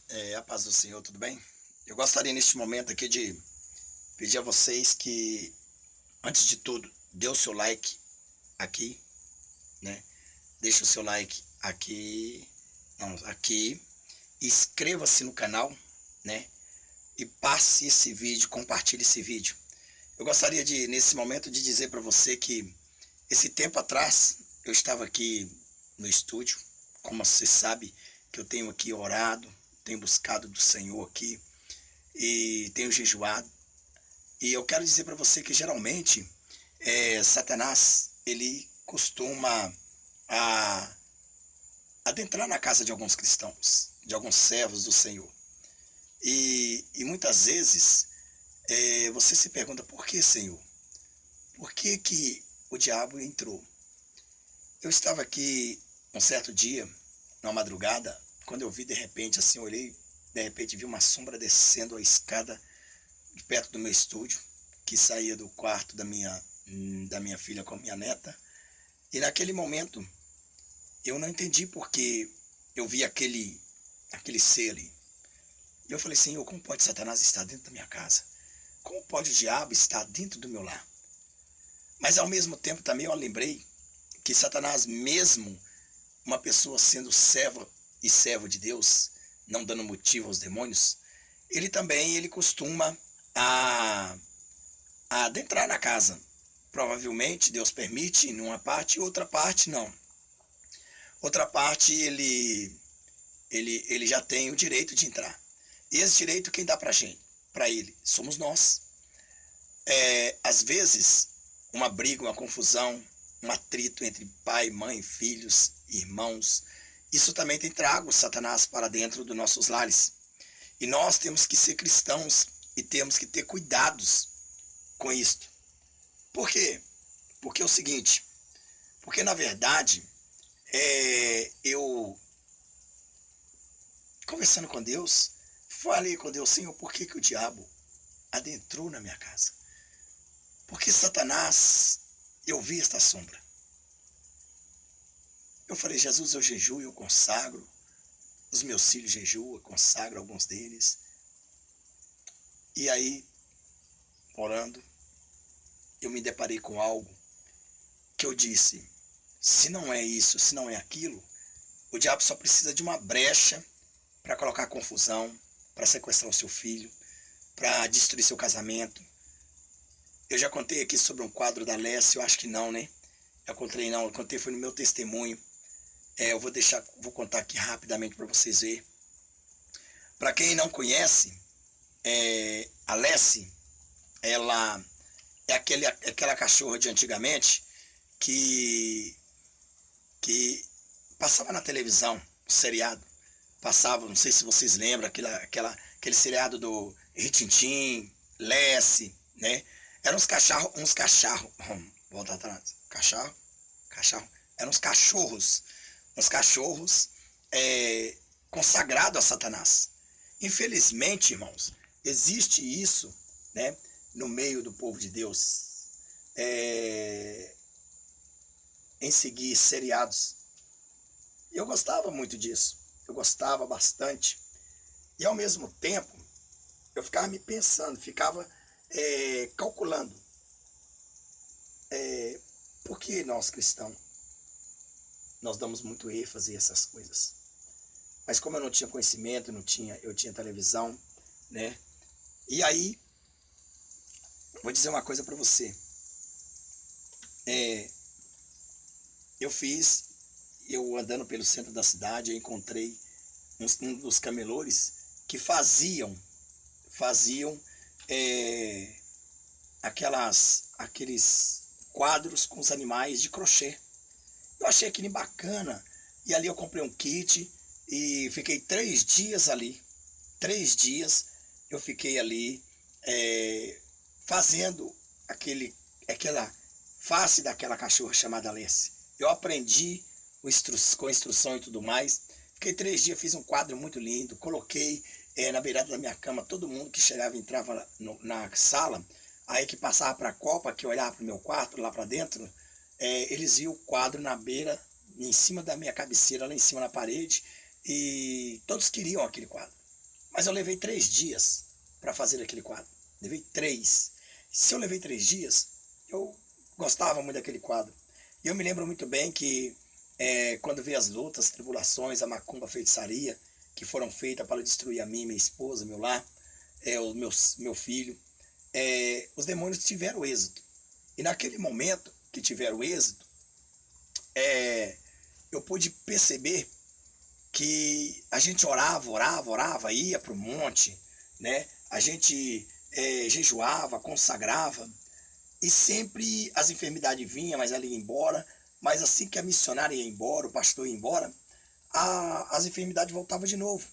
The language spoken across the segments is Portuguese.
A paz do Senhor, tudo bem? Eu gostaria neste momento aqui de pedir a vocês que, antes de tudo, dê o seu like aqui, né? Deixe o seu like aqui, não, aqui, inscreva-se no canal, né? E passe esse vídeo, compartilhe esse vídeo. Eu gostaria de, nesse momento, de dizer para você que esse tempo atrás eu estava aqui no estúdio, como você sabe, que eu tenho aqui orado, tenho buscado do Senhor aqui e tenho jejuado. E eu quero dizer para você que geralmente Satanás ele costuma a, adentrar na casa de alguns cristãos, de alguns servos do Senhor. E muitas vezes você se pergunta: por que, Senhor? Por que que o diabo entrou? Eu estava aqui um certo dia, numa madrugada, quando eu vi de repente, assim, olhei, de repente vi uma sombra descendo a escada de perto do meu estúdio, que saía do quarto da minha filha com a minha neta. E naquele momento, eu não entendi porque eu vi aquele ser ali. E eu falei: Senhor, como pode Satanás estar dentro da minha casa? Como pode o diabo estar dentro do meu lar? Mas ao mesmo tempo também eu lembrei que Satanás, mesmo uma pessoa sendo serva e servo de Deus, não dando motivo aos demônios, ele costuma a, a adentrar na casa. Provavelmente Deus permite em uma parte e outra parte não. Outra parte ele já tem o direito de entrar. E esse direito quem dá para gente? Para ele, somos nós. Às vezes, uma briga, uma confusão, um atrito entre pai, mãe, filhos, irmãos, isso também tem trago Satanás para dentro dos nossos lares. E nós temos que ser cristãos e temos que ter cuidados com isto. Por quê? Porque é o seguinte, porque na verdade, eu conversando com Deus, falei com Deus: Senhor, por que que o diabo adentrou na minha casa? Porque Satanás, eu vi esta sombra. Eu falei: Jesus, eu jejuo, eu consagro, os meus filhos jejuam, eu consagro alguns deles. E aí, orando, eu me deparei com algo que eu disse: se não é isso, se não é aquilo, o diabo só precisa de uma brecha para colocar confusão, para sequestrar o seu filho, para destruir seu casamento. Eu já contei aqui sobre um quadro da Lessie, eu acho que não, né? Eu contei foi no meu testemunho. Vou contar aqui rapidamente para vocês verem. Para quem não conhece, a Lessie, ela é aquela cachorra de antigamente que passava na televisão, seriado. Passava, não sei se vocês lembram, aquele seriado do Ritintim, Lessie, né? Eram volta atrás, cachorro, eram uns cachorros consagrados a Satanás. Infelizmente, irmãos, existe isso, né, no meio do povo de Deus, em seguir seriados. E eu gostava muito disso, eu gostava bastante. E ao mesmo tempo, eu ficava me pensando, ficava calculando, por que nós cristãos, nós damos muito ênfase a essas coisas. Mas como eu não tinha conhecimento, eu tinha televisão, né? E aí, vou dizer uma coisa para você. Eu andando pelo centro da cidade, eu encontrei um dos camelores que faziam aqueles quadros com os animais de crochê. Eu achei aquilo bacana. E ali eu comprei um kit e fiquei 3 dias ali. 3 dias eu fiquei ali fazendo aquela face daquela cachorra chamada Lessie. Eu aprendi com instrução e tudo mais. Fiquei 3 dias, fiz um quadro muito lindo, coloquei na beirada da minha cama. Todo mundo que chegava e entrava na sala, aí que passava para a copa, que olhava para o meu quarto, lá para dentro, eles viam o quadro na beira, em cima da minha cabeceira, lá em cima na parede, e todos queriam aquele quadro. Mas eu levei 3 dias para fazer aquele quadro. Levei 3. Se eu levei 3 dias, eu gostava muito daquele quadro. E eu me lembro muito bem que quando vi as lutas, tribulações, a macumba, a feitiçaria, que foram feitas para destruir a mim, minha esposa, meu lar, meu filho, os demônios tiveram êxito. E naquele momento que tiveram êxito, eu pude perceber que a gente orava, ia para o monte, né? A gente jejuava, consagrava, e sempre as enfermidades vinham, mas ela ia embora. Mas assim que a missionária ia embora, o pastor ia embora, as enfermidades voltavam de novo.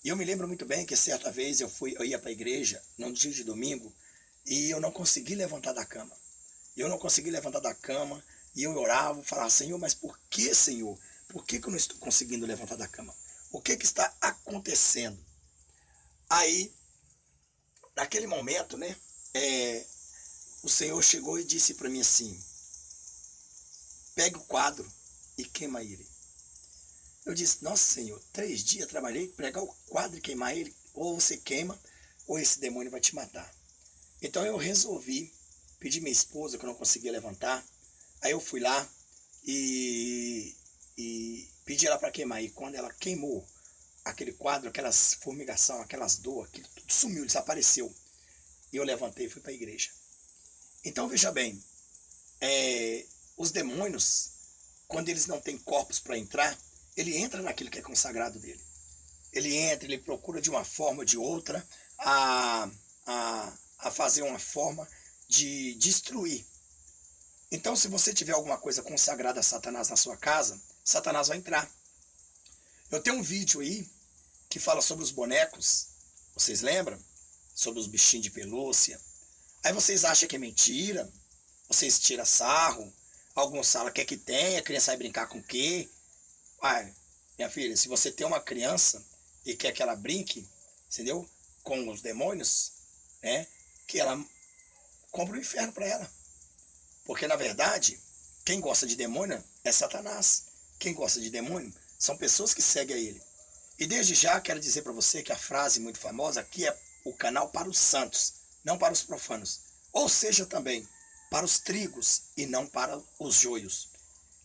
E eu me lembro muito bem que certa vez eu ia para a igreja, num dia de domingo, e eu não consegui levantar da cama. E eu orava, falava, Senhor, mas por que, Senhor? Por que eu não estou conseguindo levantar da cama? O que está acontecendo? Aí, naquele momento, né, o Senhor chegou e disse para mim assim, pegue o quadro e queima ele. Eu disse, nossa Senhor, 3 dias trabalhei, pregar o quadro e queimar ele, ou você queima, ou esse demônio vai te matar. Então eu resolvi pedir minha esposa, que eu não conseguia levantar, aí eu fui lá e pedi ela para queimar. E quando ela queimou aquele quadro, aquelas formigação, aquelas dores, aquilo tudo sumiu, desapareceu. E eu levantei e fui para a igreja. Então veja bem, os demônios, quando eles não têm corpos para entrar, ele entra naquilo que é consagrado dele. Ele entra, ele procura de uma forma ou de outra a fazer uma forma de destruir. Então, se você tiver alguma coisa consagrada a Satanás na sua casa, Satanás vai entrar. Eu tenho um vídeo aí que fala sobre os bonecos, vocês lembram? Sobre os bichinhos de pelúcia. Aí vocês acham que é mentira, vocês tiram sarro, alguns falam quer que tenha, a criança vai brincar com o quê? Ai, minha filha, se você tem uma criança e quer que ela brinque, entendeu? Com os demônios, né? Que ela compra o inferno para ela. Porque, na verdade, quem gosta de demônio é Satanás. Quem gosta de demônio são pessoas que seguem a ele. E desde já quero dizer para você que a frase muito famosa aqui é o canal para os santos, não para os profanos. Ou seja, também para os trigos e não para os joios.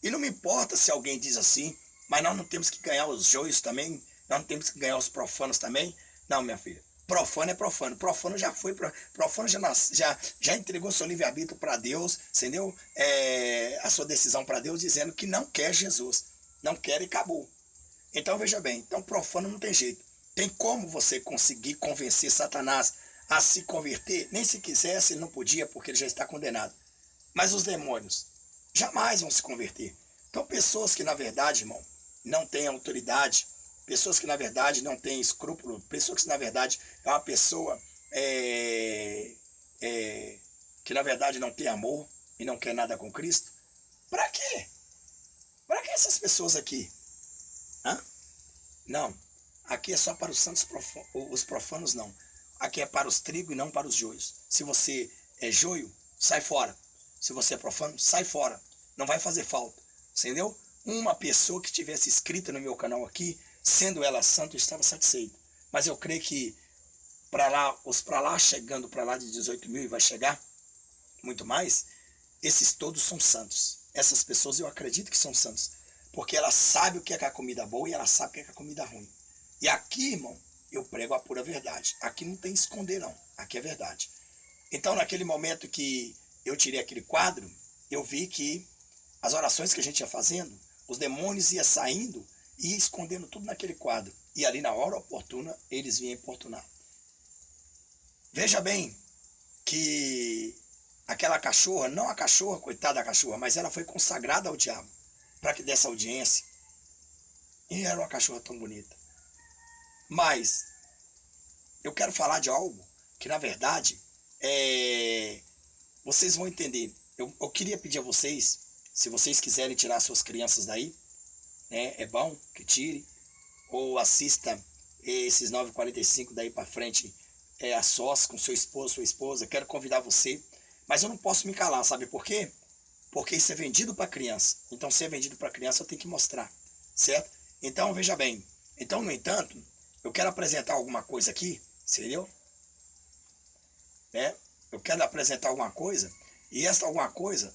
E não me importa se alguém diz assim, mas nós não temos que ganhar os joios também, nós não temos que ganhar os profanos também. Não, minha filha. Profano é profano. Profano já foi, profano já entregou seu livre-arbítrio para Deus, entendeu? A sua decisão para Deus, dizendo que não quer Jesus. Não quer e acabou. Então veja bem, então profano não tem jeito. Tem como você conseguir convencer Satanás a se converter? Nem se quisesse, ele não podia, porque ele já está condenado. Mas os demônios jamais vão se converter. Então pessoas que na verdade, irmão, não têm autoridade, pessoas que na verdade não têm escrúpulo, pessoas que na verdade é uma pessoa que na verdade não tem amor e não quer nada com Cristo, para quê? Para que essas pessoas aqui? Hã? Não, aqui é só para os santos profanos, os profanos não. Aqui é para os trigos e não para os joios. Se você é joio, sai fora. Se você é profano, sai fora. Não vai fazer falta, entendeu? Uma pessoa que tivesse inscrita no meu canal aqui, sendo ela santa, eu estava satisfeito. Mas eu creio que chegando para lá de 18 mil e vai chegar muito mais, esses todos são santos. Essas pessoas eu acredito que são santos. Porque ela sabe o que é a comida boa e ela sabe o que é a comida ruim. E aqui, irmão, eu prego a pura verdade. Aqui não tem esconder, não. Aqui é verdade. Então, naquele momento que eu tirei aquele quadro, eu vi que as orações que a gente ia fazendo, os demônios iam saindo e ia escondendo tudo naquele quadro. E ali, na hora oportuna, eles vinham importunar. Veja bem que aquela cachorra, não a cachorra, coitada da cachorra, mas ela foi consagrada ao diabo para que desse audiência. E era uma cachorra tão bonita. Mas eu quero falar de algo que, na verdade, vocês vão entender. Eu queria pedir a vocês, se vocês quiserem tirar suas crianças daí, né, é bom que tire, ou assista esses 9h45 daí para frente, a sós com seu esposo, sua esposa. Quero convidar você, mas eu não posso me calar, sabe por quê? Porque isso é vendido para criança. Então, se é vendido para criança, eu tenho que mostrar, certo? Então, veja bem. Então, no entanto, eu quero apresentar alguma coisa aqui, entendeu? Né? Eu quero apresentar alguma coisa, e essa alguma coisa,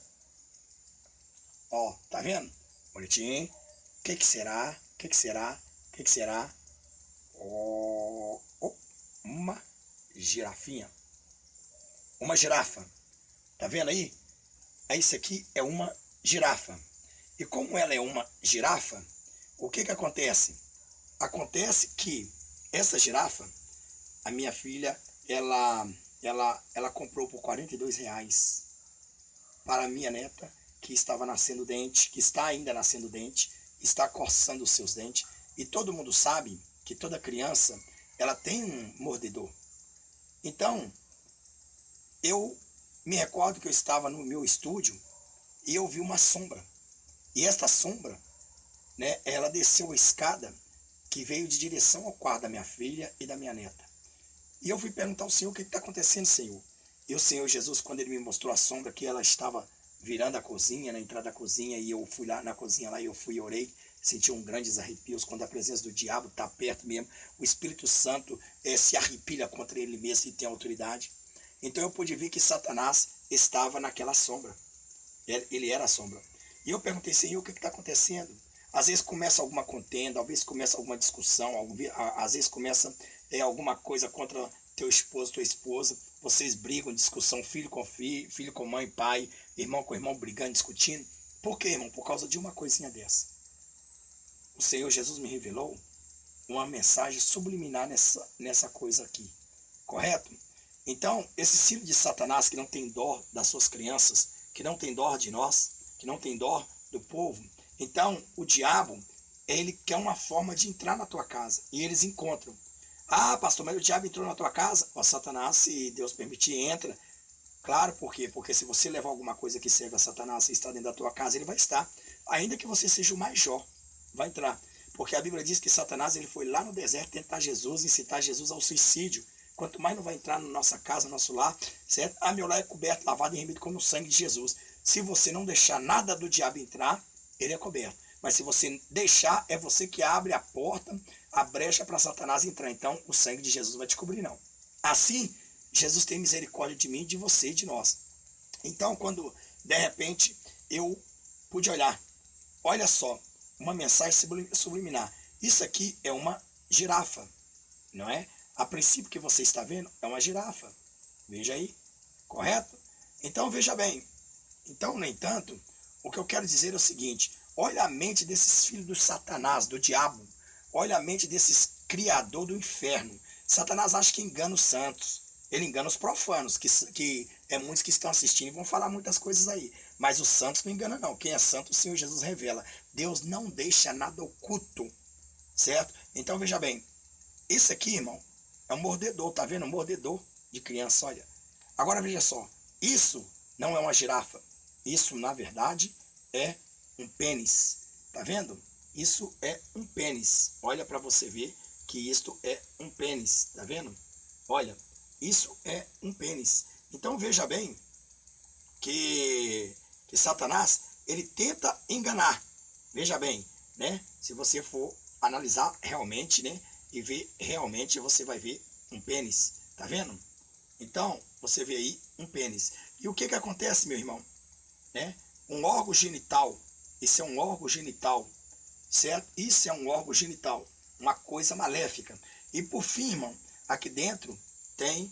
ó, tá vendo? Bonitinho. O que que será? O que que será? O que que será? Oh, oh, uma girafinha. Uma girafa. Tá vendo aí? Isso aqui é uma girafa. E como ela é uma girafa, o que que acontece? Acontece que essa girafa, a minha filha, ela comprou por R$ 42 para a minha neta, que estava nascendo dente, que está ainda nascendo dente, está coçando os seus dentes. E todo mundo sabe que toda criança, ela tem um mordedor. Então, eu me recordo que eu estava no meu estúdio e eu vi uma sombra. E esta sombra, né, ela desceu a escada que veio de direção ao quarto da minha filha e da minha neta. E eu fui perguntar ao Senhor: o que está acontecendo, Senhor? E o Senhor Jesus, quando ele me mostrou a sombra, que ela estava virando a cozinha, na entrada da cozinha, e eu fui lá na cozinha, lá, e eu fui e orei, senti um grandes arrepios, quando a presença do diabo está perto mesmo, o Espírito Santo se arrepilha contra ele mesmo e tem autoridade. Então eu pude ver que Satanás estava naquela sombra, ele era a sombra. E eu perguntei: Senhor, o que está acontecendo? Às vezes começa alguma contenda, às vezes começa alguma discussão, às vezes começa alguma coisa contra teu esposo, tua esposa, vocês brigam, discussão, filho com filho, filho com mãe, pai, irmão com irmão, brigando, discutindo. Por quê, irmão? Por causa de uma coisinha dessa. O Senhor Jesus me revelou uma mensagem subliminar nessa coisa aqui, correto? Então, esse filho de Satanás que não tem dó das suas crianças, que não tem dó de nós, que não tem dó do povo, então o diabo, ele quer uma forma de entrar na tua casa, e eles encontram. Ah, pastor, mas o diabo entrou na tua casa? Ó, Satanás, se Deus permitir, entra. Claro, por quê? Porque se você levar alguma coisa que serve a Satanás e está dentro da tua casa, ele vai estar. Ainda que você seja o mais Jó, vai entrar. Porque a Bíblia diz que Satanás, ele foi lá no deserto tentar Jesus, incitar Jesus ao suicídio. Quanto mais não vai entrar na nossa casa, no nosso lar, certo? Ah, meu lar é coberto, lavado e remido como o sangue de Jesus. Se você não deixar nada do diabo entrar, ele é coberto. Mas se você deixar, é você que abre a porta, a brecha para Satanás entrar. Então, o sangue de Jesus vai te cobrir, não. Assim, Jesus tem misericórdia de mim, de você e de nós. Então, quando, de repente, eu pude olhar, olha só, uma mensagem subliminar. Isso aqui é uma girafa, não é? A princípio que você está vendo, é uma girafa. Veja aí, correto? Então, veja bem. Então, no entanto, o que eu quero dizer é o seguinte: olha a mente desses filhos do Satanás, do diabo. Olha a mente desses criador do inferno. Satanás acha que engana os santos. Ele engana os profanos, que é muitos que estão assistindo e vão falar muitas coisas aí. Mas os santos não enganam, não. Quem é santo, o Senhor Jesus revela. Deus não deixa nada oculto, certo? Então, veja bem. Esse aqui, irmão, é um mordedor, tá vendo? Um mordedor de criança, olha. Agora, veja só. Isso não é uma girafa. Isso, na verdade, é um pênis. Tá vendo? Isso é um pênis. Olha para você ver que isto é um pênis. Tá vendo? Olha, isso é um pênis. Então veja bem que Satanás, ele tenta enganar. Veja bem, né? Se você for analisar realmente, né? E ver realmente, você vai ver um pênis. Tá vendo? Então, você vê aí um pênis. E o que acontece, meu irmão? Né? Um órgão genital. Isso é um órgão genital, certo? Isso é um órgão genital, uma coisa maléfica. E por fim, irmão, aqui dentro tem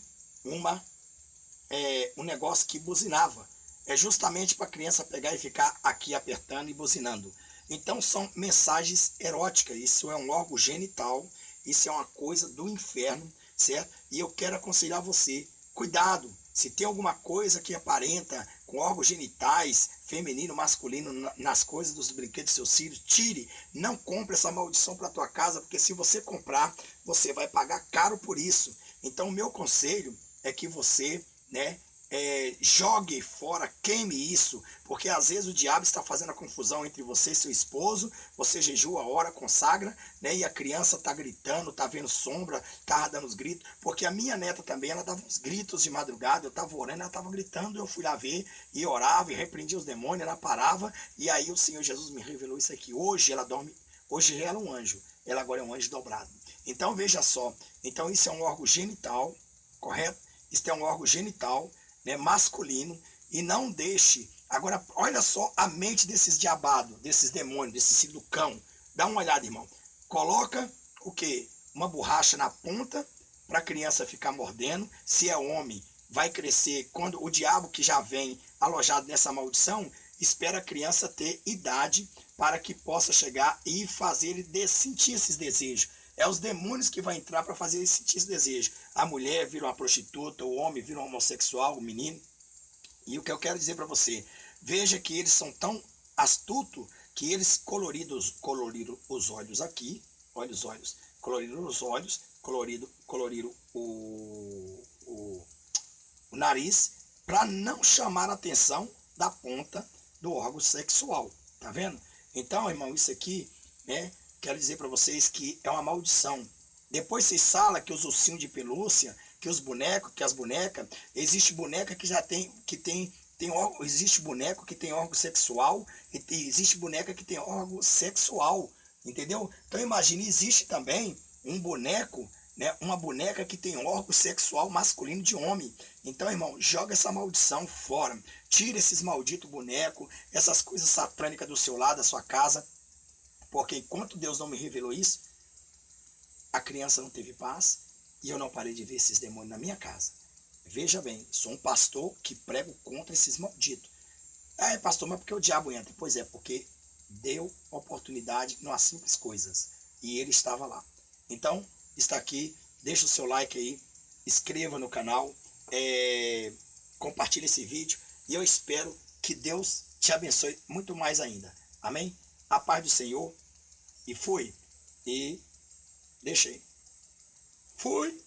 um negócio que buzinava. É justamente para a criança pegar e ficar aqui apertando e buzinando. Então são mensagens eróticas. Isso é um órgão genital, isso é uma coisa do inferno, certo? E eu quero aconselhar você, cuidado. Se tem alguma coisa que aparenta com órgãos genitais, feminino, masculino, nas coisas dos brinquedos dos seus filhos, tire. Não compre essa maldição para a tua casa, porque se você comprar, você vai pagar caro por isso. Então, o meu conselho é que você, né, jogue fora, queime isso, porque às vezes o diabo está fazendo a confusão entre você e seu esposo, você jejua, ora, consagra, né, e a criança está gritando, está vendo sombra, está dando os gritos, porque a minha neta também, ela dava uns gritos de madrugada, eu estava orando, ela estava gritando, eu fui lá ver, e orava, e repreendia os demônios, ela parava, e aí o Senhor Jesus me revelou isso aqui. Hoje ela dorme, hoje ela é um anjo, ela agora é um anjo dobrado. Então veja só, então isso é um órgão genital, correto? Isso é um órgão genital, né, masculino, e não deixe. Agora, olha só a mente desses diabados, desses demônios, desses filhos do cão. Dá uma olhada, irmão. Coloca o quê? Uma borracha na ponta para a criança ficar mordendo. Se é homem, vai crescer. Quando o diabo que já vem alojado nessa maldição, espera a criança ter idade para que possa chegar e fazer ele sentir esses desejos. É os demônios que vão entrar para fazer ele sentir esse desejo. A mulher vira uma prostituta, o homem vira um homossexual, o menino. E o que eu quero dizer para você, veja que eles são tão astutos que eles coloriram os olhos aqui, olha os olhos, coloriram os olhos, coloriram o nariz, para não chamar a atenção da ponta do órgão sexual, tá vendo? Então, irmão, isso aqui, né, quero dizer para vocês que é uma maldição. Depois vocês falam que os ursinhos de pelúcia, que os bonecos, que as bonecas, existe boneca que já tem órgão, existe boneco que tem órgão sexual, e existe boneca que tem órgão sexual, entendeu? Então imagine, existe também um boneco, né, uma boneca que tem órgão sexual masculino de homem. Então, irmão, joga essa maldição fora. Tira esses malditos bonecos, essas coisas satânicas do seu lado, da sua casa. Porque enquanto Deus não me revelou isso, a criança não teve paz e eu não parei de ver esses demônios na minha casa. Veja bem, sou um pastor que prego contra esses malditos. Ah, pastor, mas por que o diabo entra? Pois é, porque deu oportunidade nas simples coisas. E ele estava lá. Então, está aqui, deixa o seu like aí, inscreva no canal, compartilhe esse vídeo e eu espero que Deus te abençoe muito mais ainda. Amém? A paz do Senhor. E fui. E deixei. Fui.